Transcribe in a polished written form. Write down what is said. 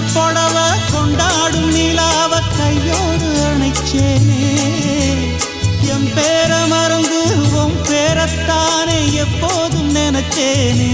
புடவ கொண்டாடும் நிலாவ கையோடு அணைச்சேனே என் பேர மறந்து உன் பேரத்தானே எப்போதும் நினைச்சேனே